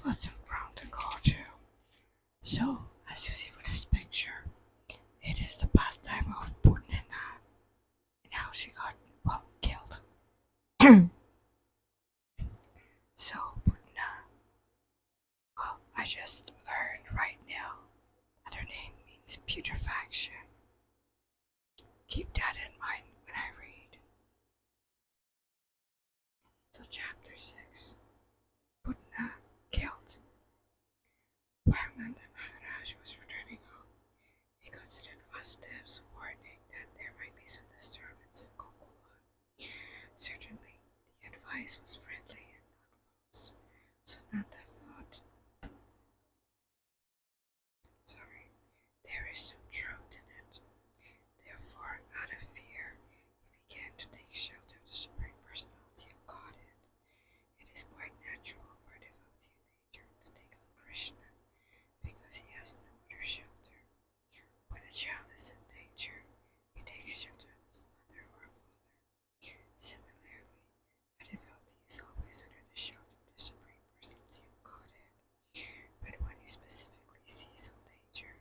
lots of ground to go to. So, as you see with this picture, it is the pastime of Putana and how she got, well, killed. So, Putana, well, I just learned right now that her name means putrefaction. Keep that in mind when I read. So, chapter 6, Putana Killed. While Nanda Maharaj was returning home, he considered Vasudev's warning that there might be some disturbance in Gokula. Certainly, the advice was friendly and not false, so Nanda thought, there is some truth in it. Therefore, out of fear, he began to take shelter of the Supreme Personality of Godhead. It is quite natural for a devotee in danger to think of Krishna, because he has no other shelter. When a child is in danger, he takes shelter of his mother or father. Similarly, a devotee is always under the shelter of the Supreme Personality of Godhead. But when he specifically sees some danger,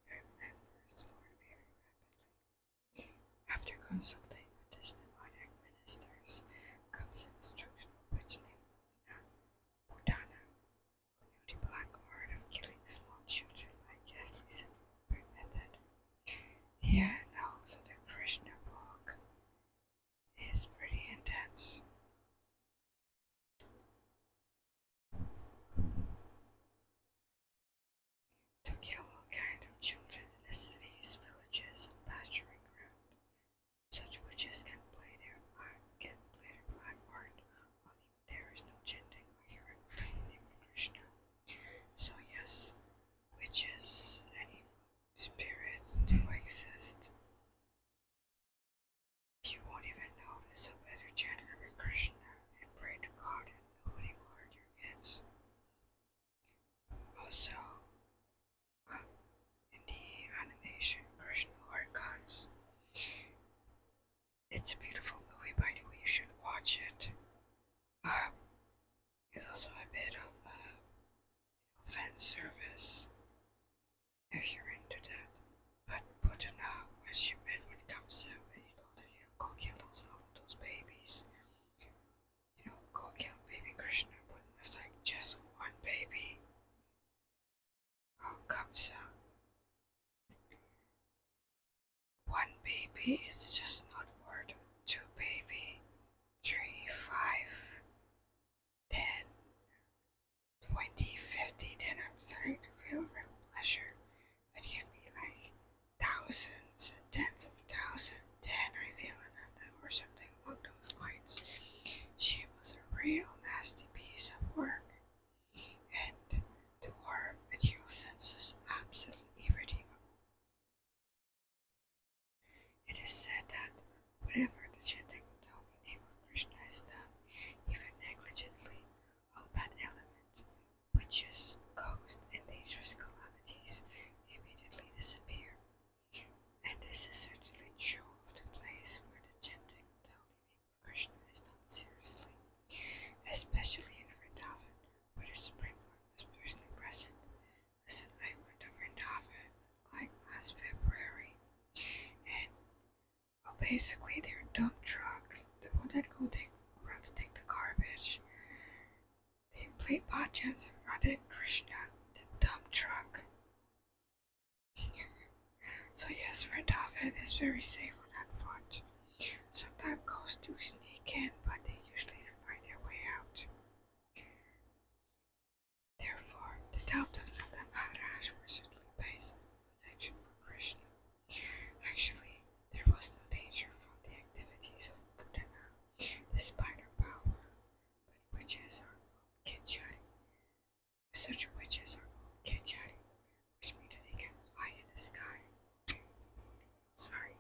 he remembers the Lord very rapidly. After consulting with his demoniac ministers, comes an instruction of which named Putana, who knew the black art of killing small children by ghastly silver method. Yeah, no, so the Krishna book is pretty intense. To kill all kind of children in the cities, villages, and pasturing ground. Such witches can play their black art, only there is no chanting or hearing the name of Krishna. So yes, witches and evil spirits do exist. You won't even know it, so better chant Hare Krishna and pray to God and nobody will hurt your kids. Also, in the animation Krishna Orcons, it's a beautiful movie, by the way, you should watch it. It's also a bit of fan service if you're into that. But Putana, when she met with Kamsa, and he told her, go kill all of those babies. Go kill baby Krishna. Putana's like, just one baby. Oh, Kamsa. One baby is just not worth two baby, 3, 5, 10, 20, 50, then I'm starting to feel real pleasure. But give me like thousands and tens of thousands, then I feel another or something along those lines. She was a real nasty piece of work, and to our material senses absolutely irredeemable. It is said that whenever the chanting of the holy name of Krishna is done, even negligently, all bad elements, witches, ghosts, and dangerous calamities immediately disappear. And this is certainly true of the place where the chanting of the holy name of Krishna is done seriously, especially in Vrindavan, where the Supreme Lord was personally present. Listen, I went to Vrindavan like last February, and basically their dump truck, the one that go around to take the garbage, they play bhajans of Radha and Krishna, the dump truck. So yes, Vrindavan is very safe on that front. Sometimes ghosts do sneak in, but they usually find their way out. Therefore, the doubt of Nanda Maharaj were certainly based on affection for Krishna. Actually, there was no danger from the activities of Putana, despite her power, but witches are called Kechari. Such witches are called Kechari, which means that they can fly in the sky. Sorry,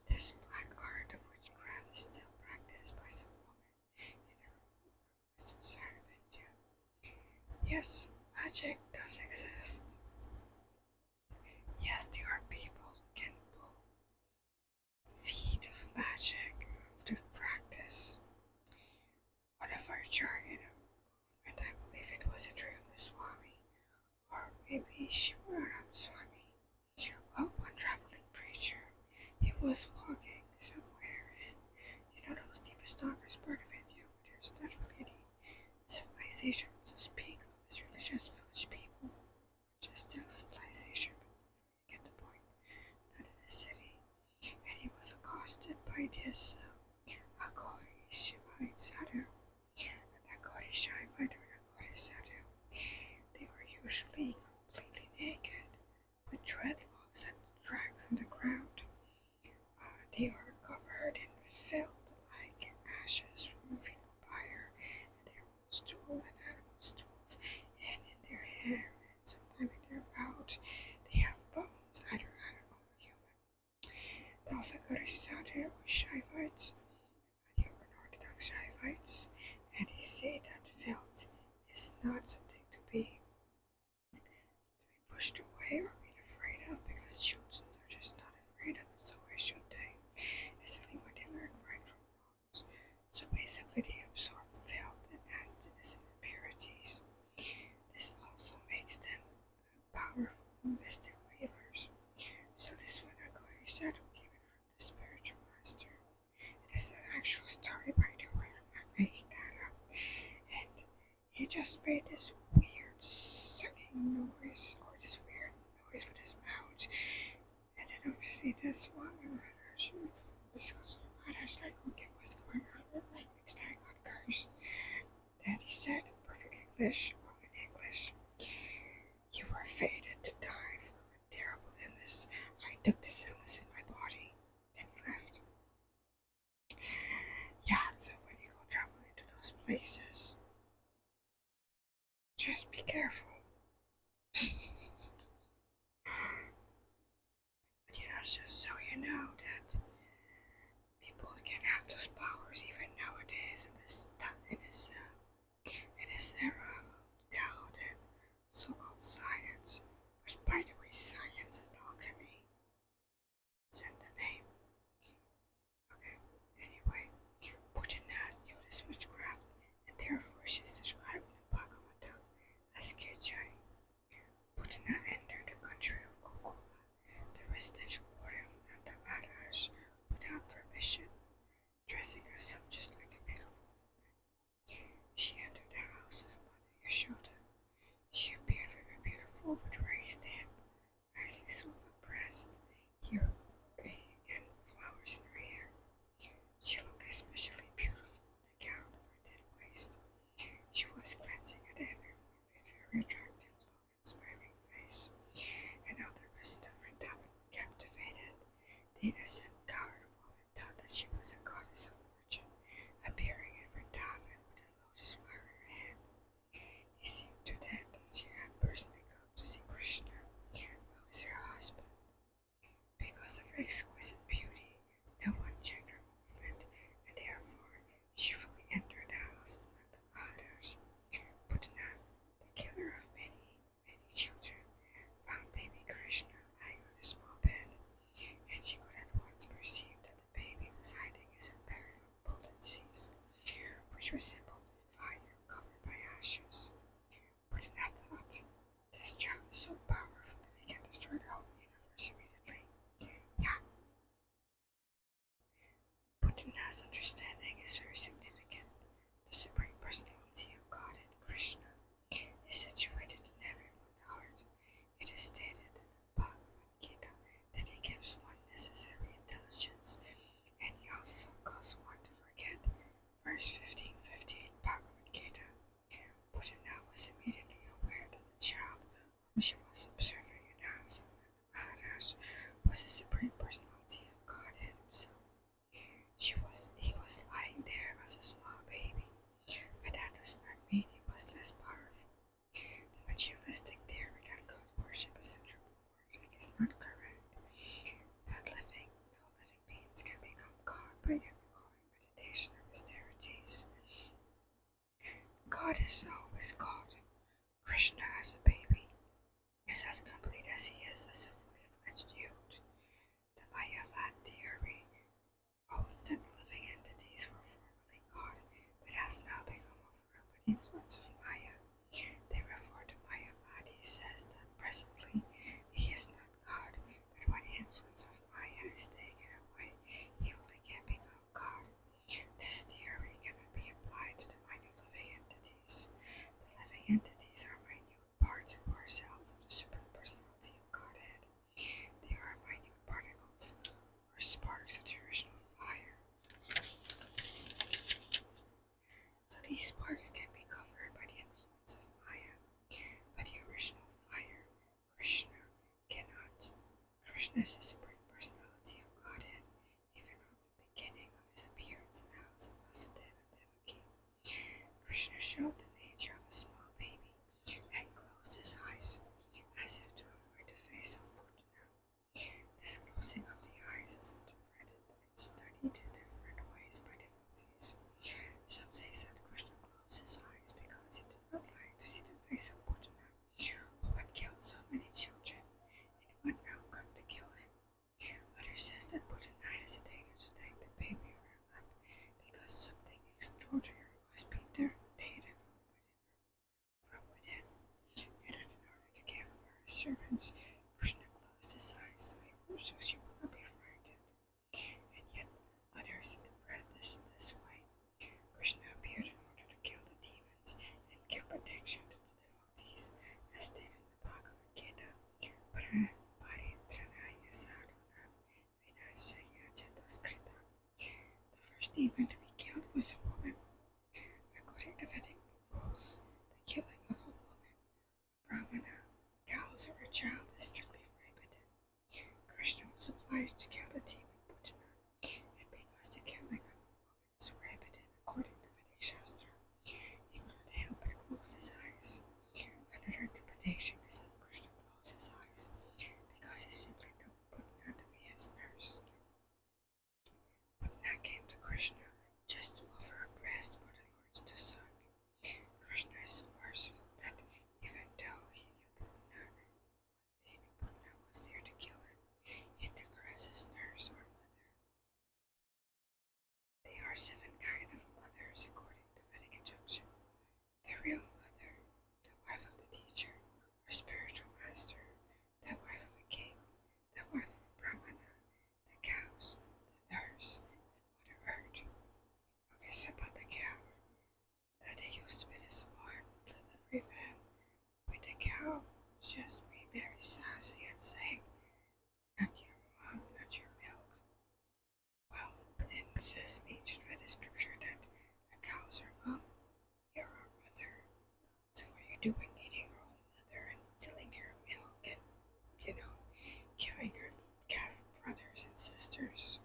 this black art of witchcraft is still practiced by some women in the western side of India. Yes, magic does exist. Yes, there are people who can pull feet of magic to practice. One of our Acharya movement, I believe it was a Swan, by this Akori Shivite Sadhu. An Akori Shivite or an Akori Sadhu, they were usually completely naked with dreadlocks that drags on the ground. They are covered in filth like ashes from a funeral pyre, and their stool and animal stools, and in their hair, and sometimes in their mouth, they have bones, either animal or human. Those Agorisade or Shivites, they were Orthodox Shivites, and they say that filth is not something to be pushed away or be afraid of, because children are just not afraid of it, so why should they? Especially when they learn right from wrongs. So basically they absorb filth and nastiness and impurities. This also makes them powerful mystical healers. So this one Akori said who came in from the spiritual master. It is an actual story, by the way, I'm not making that up. And he just made this weird sucking noise, or this weird noise with his mouth. And then obviously this one discussed with others, like, okay, what's going on with me? Today I got cursed. Then he said in perfect English, well, in English, you were fated to die for a terrible illness. I took this illness in my body. Then he left. Yeah, so when you go traveling to those places, just be careful. But just so you know that people can have those powers even nowadays in this era of doubt and so-called science, which, by the way, science is alchemy. It's in the name. Okay. Anyway, Putana knew this witchcraft, and therefore she's described in the Bhagavatam as Kechari. Putana entered the country of Gokula, the residential quarter of Nanda Maharaj, without permission, dressing herself just like a beautiful woman. She entered the house of Mother Yashoda. She appeared very beautiful with raised hip, nicely swollen breast, here, and flowers in her hair. She looked especially beautiful on account of her thin waist. She was glancing at everyone with very attractive look and smiling face, and all the rest of Vrindavan were captivated. The innocent, coward woman thought that she was a goddess of fortune, appearing in Vrindavan with a lotus flower in her hand. It seemed to them that she had personally come to see Krishna, who is her husband. Because of her exquisite beauty, no one checked her movement, and therefore she fully entered the house of Nanda Maharaj. Putana, the killer of many, many children, found baby Krishna lying on a small bed, and she could at once perceive that the baby was hiding his unparalleled potencies, which resembled fire covered by ashes. Putana thought, this child is so powerful that he can destroy the whole universe immediately. Yeah. Putana's understanding is very significant. The Supreme Personality of Godhead, Krishna, is situated in everyone's heart. It is stated in the Bhagavad Gita that he gives one necessary intelligence, and he also causes one to forget. Verse 15:15, Bhagavad Gita. Putana was immediately aware that the child whom she was observing in the house of Maharaj was the Supreme Personality of Godhead himself. He was lying there as a small baby, but that does not mean he was less powerful. The materialistic theory that God worship is anthropomorphic is not correct. No living beings can become God by undergoing meditation or austerities. God is always God. Krishna as a baby is as complete as he is as a fully fledged youth. The Mayavad theory holds that the living entities were formerly God, but has now become overrun by the influence of Maya. Therefore, the Mayavadi says that presently he is not God, but when the influence of Maya is taken away, he will again become God. This theory cannot be applied to the minute living entities. The living entities are minute parts and cells of the Supreme Personality of Godhead. They are as the Supreme Personality of Godhead, even from the beginning of his appearance in the house of Vasudeva and Devaki. Krishna showed the nature of a small baby and closed his eyes, as if to avoid the face of Putana. This closing of the eyes is interpreted and studied in different ways by devotees. Some say that Krishna closed his eyes because he did not like to see the face of Putana, who had killed so many children, and who had now come to kill him. Others says that Putana hesitated to take the baby on her lap because something extraordinary was being dictated from within, and that in order to give her his servants, Krishna closed his eyes so she would not be frightened. And yet others interpret this way. Krishna appeared in order to kill the demons and give protection to the devotees, as stated in the Bhagavad Gita. Paritranaya sadhunam vinasaya chatuskrita. The first demon to be killed was a woman. According to Vedic rules, the killing of a woman, a brahmana, cows, or a child is strictly prohibited. Krishna was obliged to kill the demon Putana, and because the killing of a woman is prohibited according to Vedic Shastra, he could not help but close his eyes. Another interpretation is that Krishna closed his eyes because he simply took Putana to be his nurse. Putana came to Krishna just to offer a breast for the lords to suck. Krishna is so merciful that even though he knew Putana was there to kill him, he took her as his nurse or mother. There are 7 kinds of mothers according to Vedic injunction. The real mother, the wife of the teacher or spiritual master, the wife of a king, the wife of a brahmana, the cows, the nurse, and Mother Earth. Okay, so about the cow. They used to be this one delivery van with the cow just being very sassy and saying, "Not your mom, not your milk." Well, it says in ancient Vedic scripture that a cow is our mom, you're our mother. So what are you doing eating your own mother and stealing her milk and, killing her calf brothers and sisters?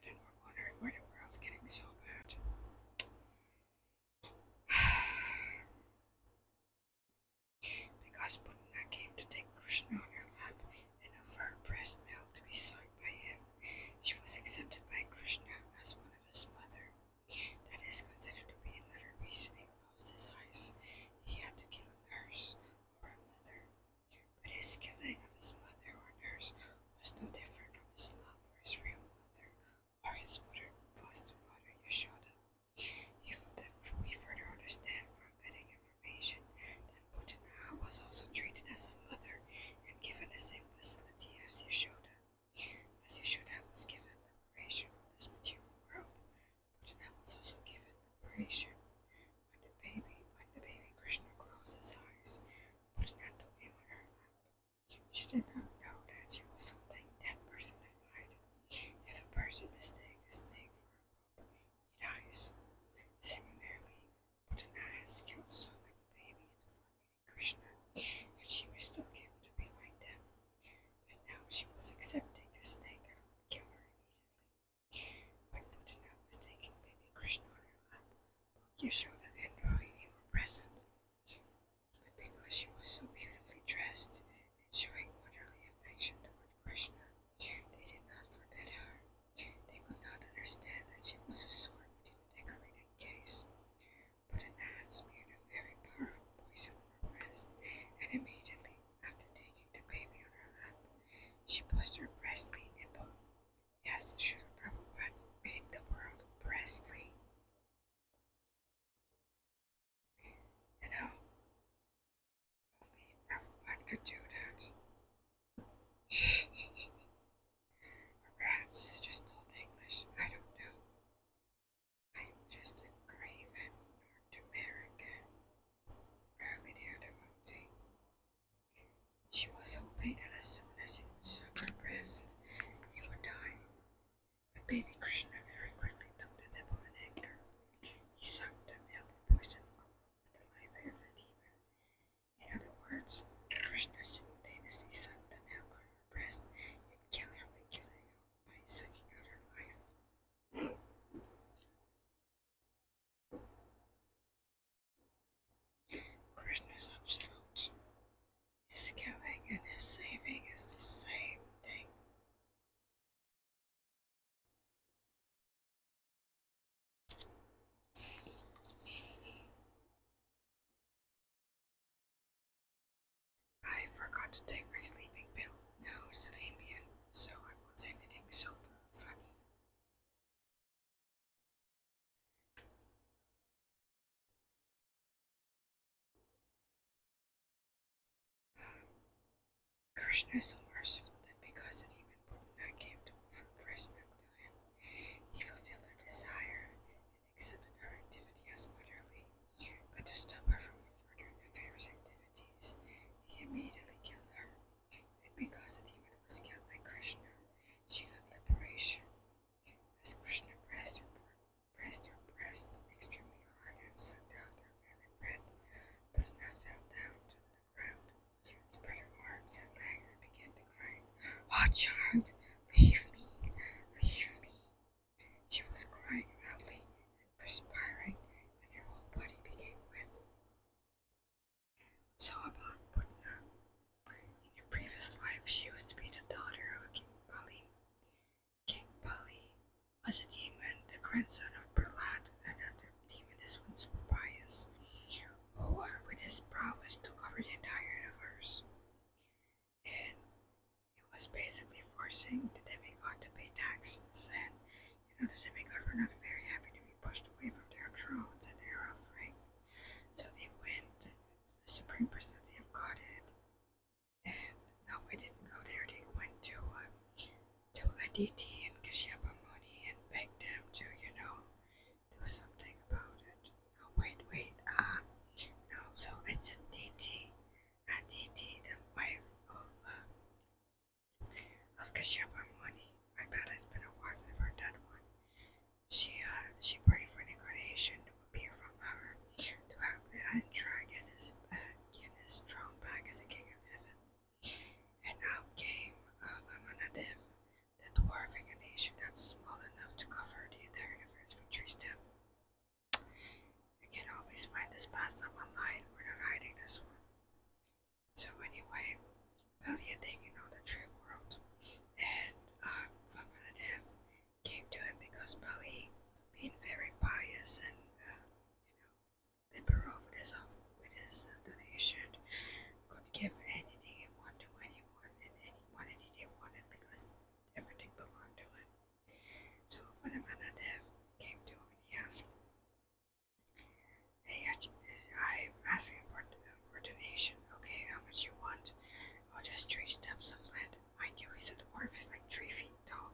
And then we're wondering why the world's getting so bad. Because Putana came to take Krishna on her lap and offer her breast milk to be sucked by him, she was accepted by Krishna as one of his mother. That is considered to be another reason he closed his eyes. He had to kill a nurse or a mother, but his killing of his mother or nurse was no different from his love for his real mother or his foster mother Yashoda. We further understand from Vedic information that Putana was also treated as a mother and given the same facility as Yashoda. As Yashoda was given liberation from this material world, Putana was also given liberation. When the baby Krishna closed his eyes, Putana took him on her lap. She did not know that she was holding death personified. If a person mistakes a snake for a rope, he dies. Similarly, Putana has killed so many babies before meeting Krishna, and she mistook him to be like them. And now she was accepting the snake that would kill her immediately. When Putana was taking baby Krishna on her lap, both Yashoda and Rohini were present. But because she was so beautifully dressed and showing motherly affection toward Krishna, they did not forbid her. They could not understand that she was a sword within a decorated case. Putana had smeared a very powerful poison on her breast, and immediately after taking the baby on her lap, she pushed her breastly nipple. Yes, Srila Prabhupada made the world breastly. Only Prabhupada could do that. Or perhaps this is just old English, I don't know. I'm just a craven North American, rarely their devotee. She was hoping that as soon as he would suck her breast, he would die. But baby Krishna very quickly took the nipple in anger. He sucked the milk poison along with the life of the demon. In other words, Krishna simultaneously sucked the milk on her breast forgot to take my sleeping pill. Now it's an ambient, so I won't say anything super funny. Krishna is so merciful that because the demon Putana came to offer breast milk to him, he fulfilled her desire and accepted her activity as motherly. But to stop her from further nefarious activities, he immediately killed her. And because the demon was killed by Krishna, she got liberation. As Krishna pressed her breast extremely hard and sucked out her very breath, Putana fell down to the ground, spread her arms and legs, and began to cry, "Oh, child, leave me, leave me." She was crying loudly and perspiring, and her whole body became wet. So about Putana. In her previous life, she used to be the daughter of King Bali. King Bali was a demon, the grandson of Prahlad, another demon. This one super pious, who with his prowess took over the entire universe. And it was basically forcing the demigod to pay taxes, and the demigod were not very happy to be pushed away from their thrones and their offerings. So they went to the Supreme Personality of Godhead, and no, they didn't go there. They went to Aditi and Kashyapa Muni and begged them to, do something about it. No, wait, no. So it's Aditi, the wife of Kashyapa Muni. I bet it's been a while since I've heard that one. She prayed for an incarnation to appear from her to help the Indra get his throne back as a king of heaven. And out came Vamanadev, the dwarf incarnation that's small enough to cover the entire universe with 3 steps. You can always find this pastime online. We're not hiding this one. So anyway, Bali had taken on the true world, and Vamanadev came to him because Bali, being very pious and liberal with his donation, could give anything he wanted to anyone and any quantity they wanted because everything belonged to him. So Vamanadev came to him and he asked, "Hey, I'm asking for donation. Okay, how much you want?" "Oh, just 3 steps of land." Mind you, he's a dwarf. He's like 3 feet tall.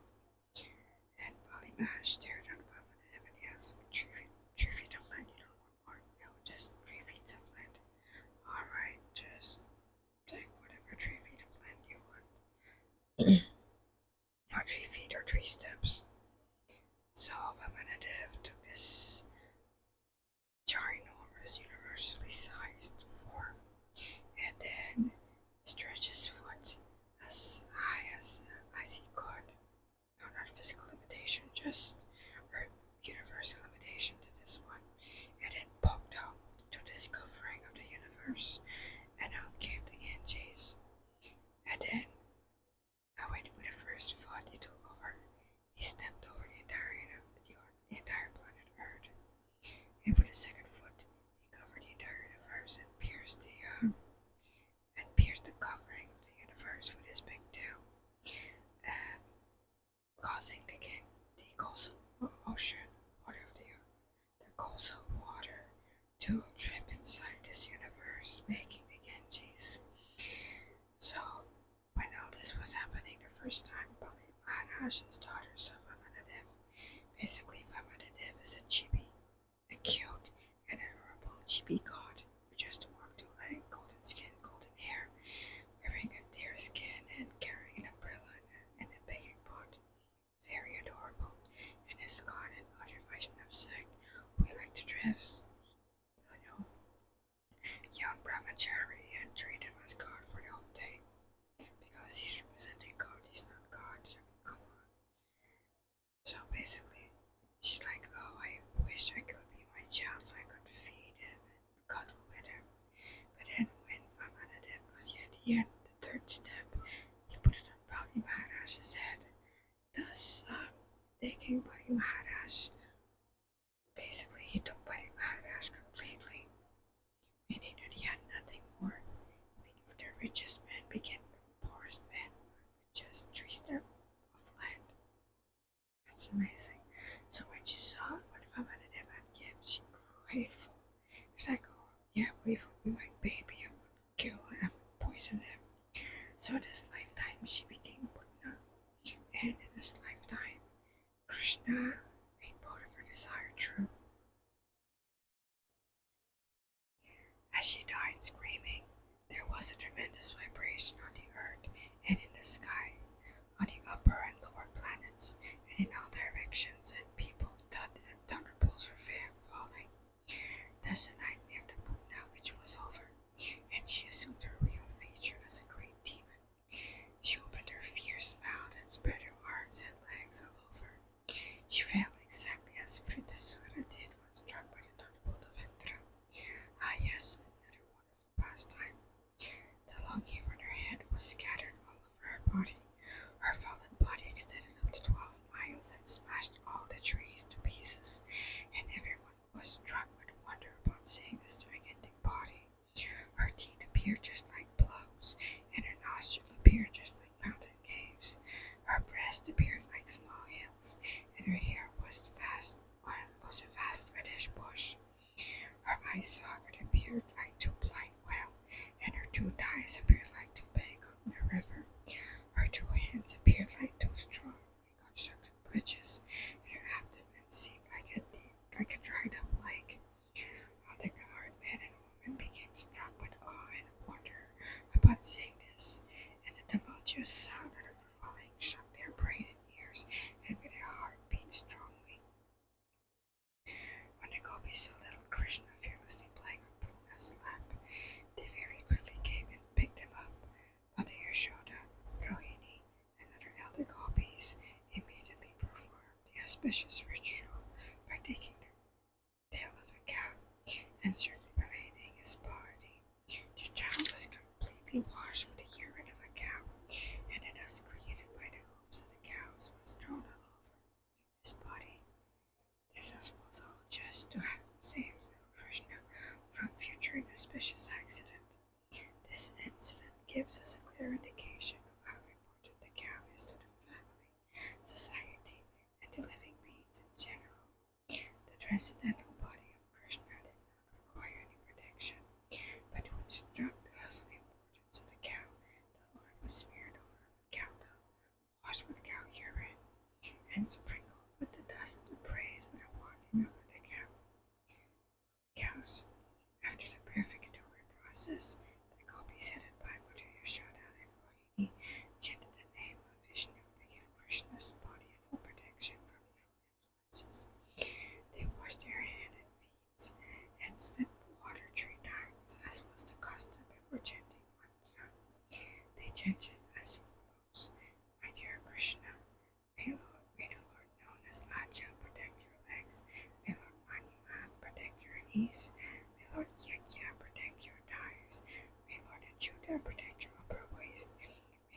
And Bali Mash stared at Vamanadev and he asked, 3 feet of land? You don't want more?" "No, just 3 feet of land." "Alright, just take whatever 3 feet of land you want." Not 3 feet or 3 steps. So Vamanadev took this ginormous, universally sized form, and then stretched his foot as high as he could. No, not physical limitation, just universal limitation to this one, and then poked out to this covering of the universe, and out came the Ganges. And then, with the first foot he took over, he stepped over the entire planet Earth, and with the second foot he covered the entire universe and pierced the covering of the universe with his big tail, causing the coastal ocean, the coastal water to drip inside this universe, making the Ganges. So when all this was happening the first time, Bali Maharaj's daughter saw Vamanadev. Basically, Vamanadev is a chibi, a cute and adorable chibi god with just a warm 2-leg, golden skin, golden hair, wearing a deer skin and carrying an umbrella and a baking pot. Very adorable. And his god and other Vaishnav sect, we like to dress, young brahmachari and treat him as god for the whole day. Because he's representing God, he's not God. I mean, come on. So basically, she's like, "Oh, I wish I could be my child so I could feed him and cuddle with him." But then when Vamanadev goes at the end, the 3rd step, he put it on Bali Maharaj's head, thus taking Bali Maharaj. Basically, he took Bali Maharaj completely, meaning that he had nothing more. The richest man became kill and would poison him. So this lifetime she became Putana, and in this lifetime, Krishna made both of her desire true. As she died screaming, there was a tremendous vibration on the earth and in the sky, on the upper and lower planets, and in all directions, and people thought that thunderbolts were falling. Thus the nightmare of the Putana witch was over, and she assumed her real feature as a great demon. She opened her fierce mouth and spread her arms and legs all over. She felt exactly as Vritasura did when struck by the thunderbolt of Indra. Ah yes, another wonderful pastime. The long hair on her head was scattered all over her body. Her fallen body extended up to 12 miles and smashed all the trees to pieces, and everyone was struck with wonder upon seeing this gigantic body. Her teeth appeared just like blows, and her nostrils appeared just like mountain caves. Her breast appeared like small hills, and her hair was a vast reddish bush. Her eye socket appeared like two blind whales, and her two thighs appeared like two banks on a river. Her two hands appeared like two strongly constructed bridges, and her abdomen seemed like a dried up lake. All the colored men and women became struck with awe and wonder upon seeing this, and the tumultuous sound of her falling shook their brain and ears, and made their heart beat strongly. When the gopis saw little Krishna fearlessly playing on Putana's lap, they very quickly came and picked him up, but the Yashoda, Rohini, and other elder gopis immediately performed the auspicious ritual by taking the tail of a cow and circulating his body. The child was completely washed with the urine of a cow, and the dust created by the hooves of the cows was thrown all over his body. This was all just to have saved little Krishna from future inauspicious accident. This incident gives us a clear indication of how important the cow is to the family, society, and to living beings in general. The transcendental body of Krishna did not require any protection, but when struck because of the importance of the cow, the Lord was smeared over with cow dung, washed with cow urine, and sprinkled with the dust of praise by the walking over the cows. After the purificatory process, the gopis headed by Mother Yashoda and Rohini chanted the name of Vishnu to give Krishna's body full protection from evil influences. They washed their hands and feet and slipped water 3 times, as was the custom before chanting mantra. They chanted as follows: My dear Krishna, may the Lord known as Aja protect your legs. May Lord Maniman protect your knees. May Lord Yajna protect your thighs. May Lord Achyuta protect your upper waist. May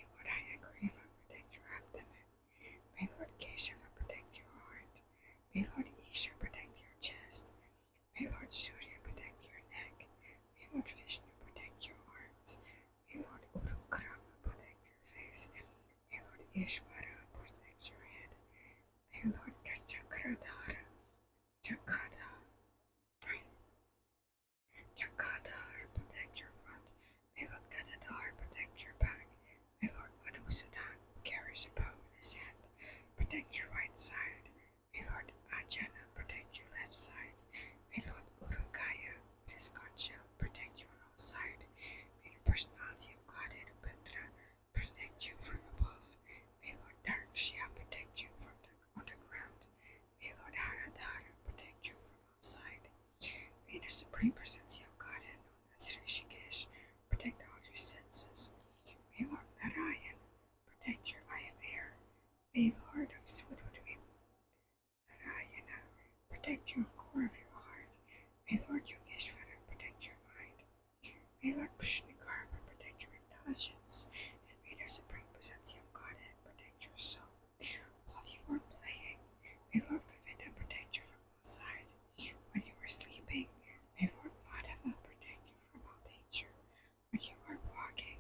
Lord Hayagriva protect your abdomen. May Lord Keshava protect your heart. May Lord Isha protect your chest. May Lord Surya protect your neck. May Lord Vishnu protect your arms. May Lord Urukrama protect your face. May Lord Ishvara protect your head. May Lord Chakradhara protect your front. May Lord Gadadhar protect your back. May Lord Madhusudan, who carries a bow in his hand, protect your right side. May Lord Ajana protect your left side. May Lord Urugaya, with his conch shell, protect you on all sides. May the personality of Godhead Upendra protect you from above. May Lord Darkshya protect you from on the ground. May Lord Haradhara protect you from all sides. May the Supreme Personality of Godhead, known as Rishikesh, protect all your senses. May Lord Narayan protect your life air. May Lord of Swadvadvi Narayana protect your core of your heart. May Lord Yogeshwara protect your mind. May Lord Krishnakarma protect your intelligence. And may the Supreme Personality of Godhead protect your soul. While you are playing, may Lord Govinda protect you from all sides. When you are sleeping, may Lord Madhava protect you from all danger. When you are walking,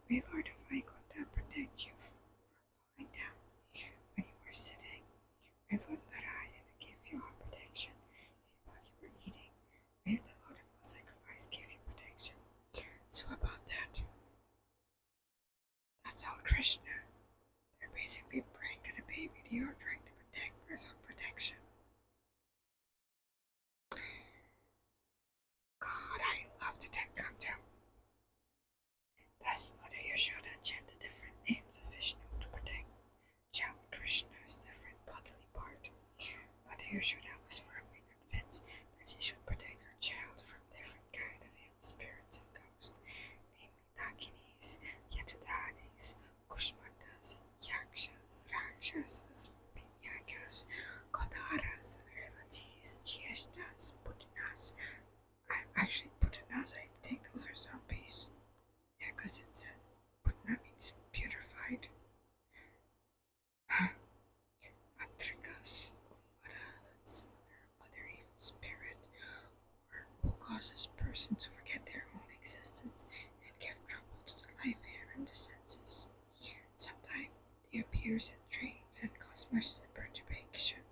may Lord of Vaikuntha protect you from falling down. When you are sitting, may Lord Narayana give you all protection. And while you are eating, may the Lord of all sacrifice give you protection. So about Krishna. They're basically praying to the baby they are trying to protect for some protection. God, I love the Ten Countdown. Thus, Mother Yashoda chanted different names of Vishnu to protect child Krishna's different bodily part. Mother Yashoda was firmly convinced that she should protect her child from different kind of evil spirits and ghosts, namely Dakinis, Yatudanis, Kushmandas, Yakshas, Rakshasas, Pinyakas, Kodaras, Revatis, Jyeshtas, Putanas. Putanas, I think those are zombies. Yeah, because it said Putana means beautified. Matrikas, Unmaras, and similar other evil spirit, or who causes person to forget their own existence and give trouble to the life air and the senses. Sometimes they appear in dreams and cause much perturbation.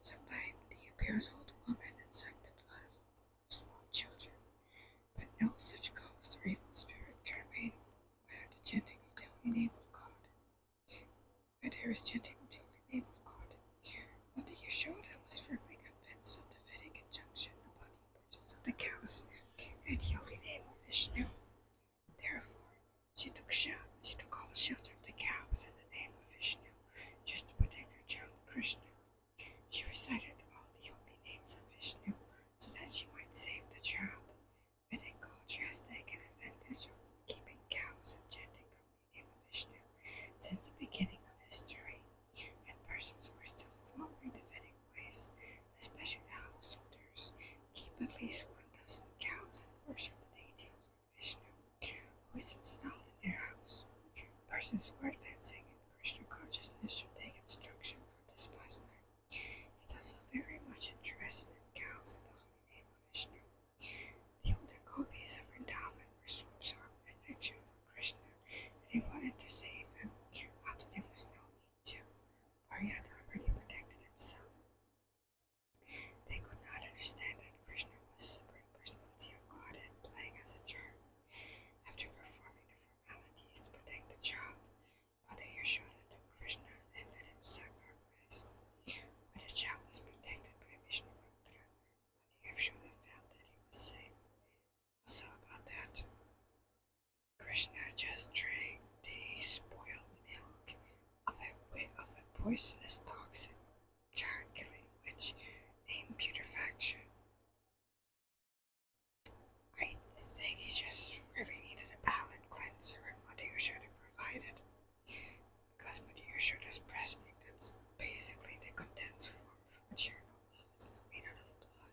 Sometimes they appear as old women and suck the blood of all small children. But no such ghost or evil spirit can remain where the chanting of the holy name of God. Where there is chanting of the holy name of God. But the Yashoda was firmly convinced of the Vedic injunction about the importance of the cows and the holy name of Vishnu. Therefore, she took all shelter of the cows in the name of Vishnu, just to protect her child Krishna. She recited all the holy names of Vishnu so that she might save the child. Vedic culture has taken advantage of keeping cows and chanting the holy name of Vishnu since the beginning of history, and persons who are still following the Vedic ways, especially the householders, keep at least 1 dozen cows and worship the deity of Lord Vishnu, who is installed in their house. Persons who are advancing in Krishna consciousness should take instruction from this pastime. He's also very much interested in cows and the holy name of Vishnu. The older gopis of Vrindavan were so absorbed in affection for Krishna that they wanted to save him, although there was no need to, for he had already protected himself. They could not understand that Krishna was the Supreme Personality of Godhead playing as a child. After performing the formalities to protect the child, Mother Yashoda took Krishna and let him suck her breast. When the child was protected by Vishnu mantra, Mother Yashoda felt that he was safe. Also about that, Krishna just drank the spoiled milk of a poisonous toxic child-killing witch named putrefaction. I think he just really needed a palate cleanser, and Mother Yashoda provided. Because Mother Yashoda's breast milk, that's basically the condensed form of maternal love. It's not made out of blood.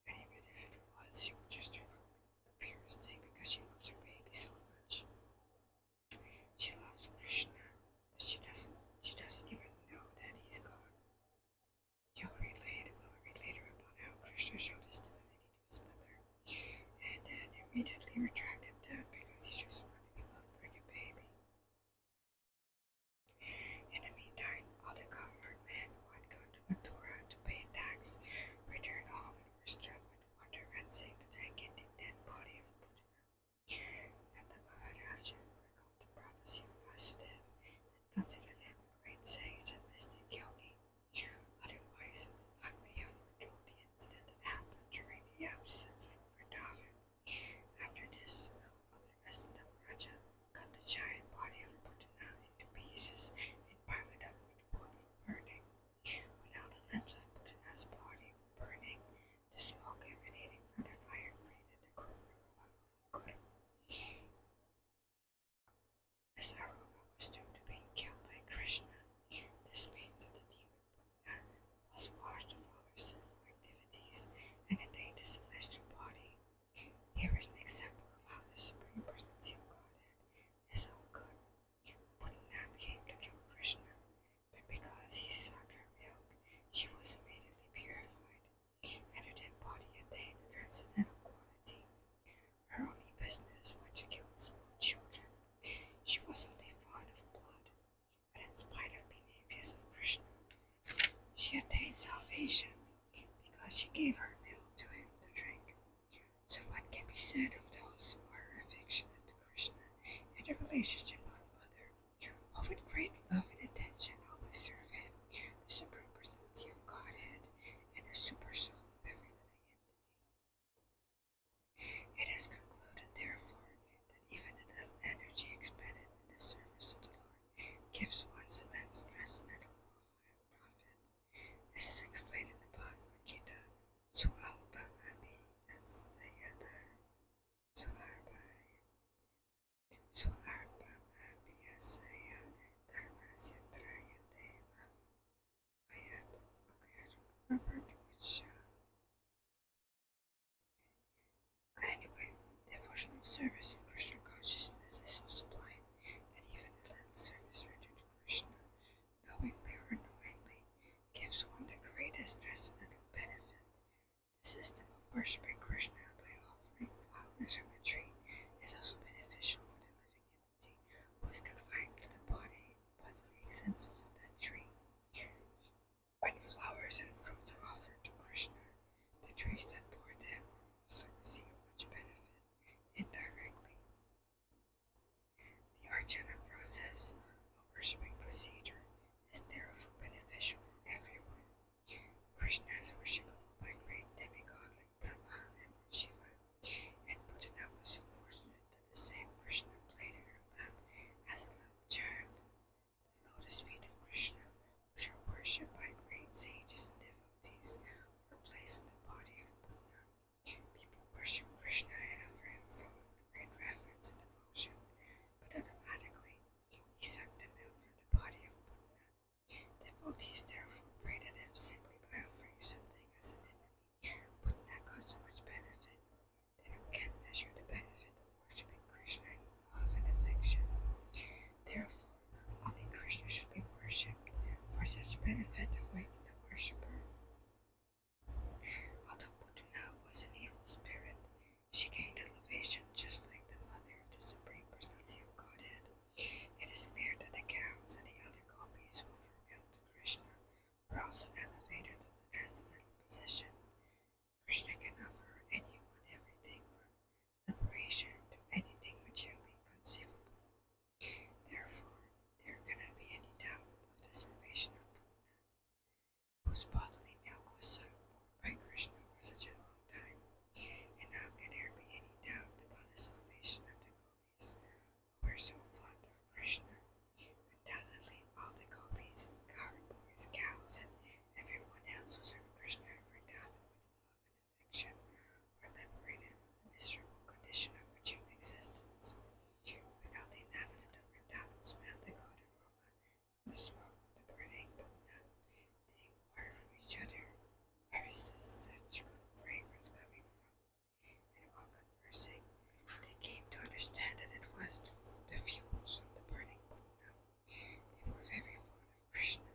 And even if it was, she would just drink from the purest thing because she loves her baby so much. She loves Krishna, but she doesn't even know that he's God. We'll read later about how Krishna showed his divinity to his mother, and then immediately retracted that because he just wanted to be loved like a baby. In the meantime, all the cowherd men who had gone to Mathura to pay tax returned home and were struck with wonder at seeing the gigantic dead body of Putana. And the Maharaja recalled the prophecy of Vasudev and considered him a great sage and mystic yogi. Otherwise, how could he have foretold the incident that happened during the absence from Vrindavan? After this, omnipresent Raja cut the giant body of Putana into pieces and piled it up with wood for burning. When all the limbs of Putana's body were burning, the smoke emanating from the fire created the cruel aroma of Guru. This aroma was due to being killed by Krishna. This means that the demon Putana was washed of all her sinful activities and attained the celestial body. Here is an example of how the Supreme Personality of Godhead is all good. Putana came to kill Krishna, but because he sucked her milk, she was immediately purified, and her dead body attained transcendental quality. Her only business was to kill small children. She was only fond of blood, but in spite of being envious of Krishna, she attained salvation because she gave her milk to him to drink. So what can be said of those who are affectionate to Krishna and the relationship of mother Archana process, a worshipping procedure, is therefore beneficial for everyone. Krishna is worshipable by great demigods like Brahma and Lord Shiva, and Putana was so fortunate that the same Krishna played in her lap as a little child. The lotus feet of Krishna, which are worshipped by great sages and devotees, were placed on the body of Putana. People worship Krishna and offer him food with great reverence and devotion, but automatically he sucked the milk from the body of Putana. Devotees therefore prayed at him simply by offering something as an enemy. Putana got so much benefit that who can measure the benefit of worshipping Krishna in love and affection. Therefore, only Krishna should be worshipped, for such benefit awaits the worshipper. Although Putana was an evil spirit, she gained elevation just like the mother of the Supreme Personality of Godhead. It is clear that the cows and the elder gopis who offer milk to Krishna were also elevated to the transcendental position. Krishna can offer anyone everything from liberation to anything materially conceivable. Therefore, there cannot be any doubt of the salvation of Putana, whose bodily milk was sucked by Krishna for such a long time. And how can there be any doubt about the salvation of the gopis, who were so fond of Krishna? Undoubtedly, all the gopis, cowherd boys, cows, and everyone else who served Krishna in Vrindavan with love and affection were liberated from the miserable condition of material existence. When all the inhabitants of Vrindavan smelled the good aroma from the smoke of the burning Putana, they inquired from each other, where is such good fragrance coming from? And while conversing, they came to understand that it was the fumes from the burning Putana. They were very fond of Krishna,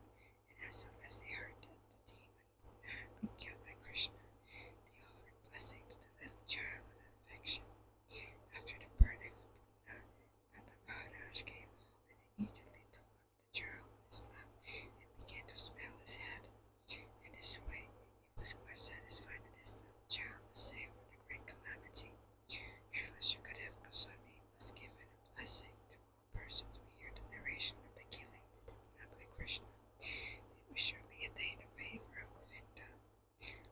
and as soon as they heard that the demon Putana had been killed by Krishna, they offered blessing to the little child and affection. After the burning of Putana, Nanda Maharaj came home and immediately took up the child on his lap and began to smell his head. In this way, he was quite satisfied that his little child was saved from the great calamity. Srila Sukadeva Goswami was given a blessing to all persons who hear the narration of the killing of Putana by Krishna. They will surely attain the favor of Govinda.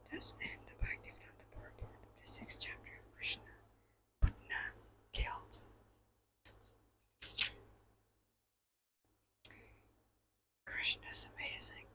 Thus end the Bhaktivedanta purport of the 6th chapter of Krishna, Putana Killed. Krishna is amazing.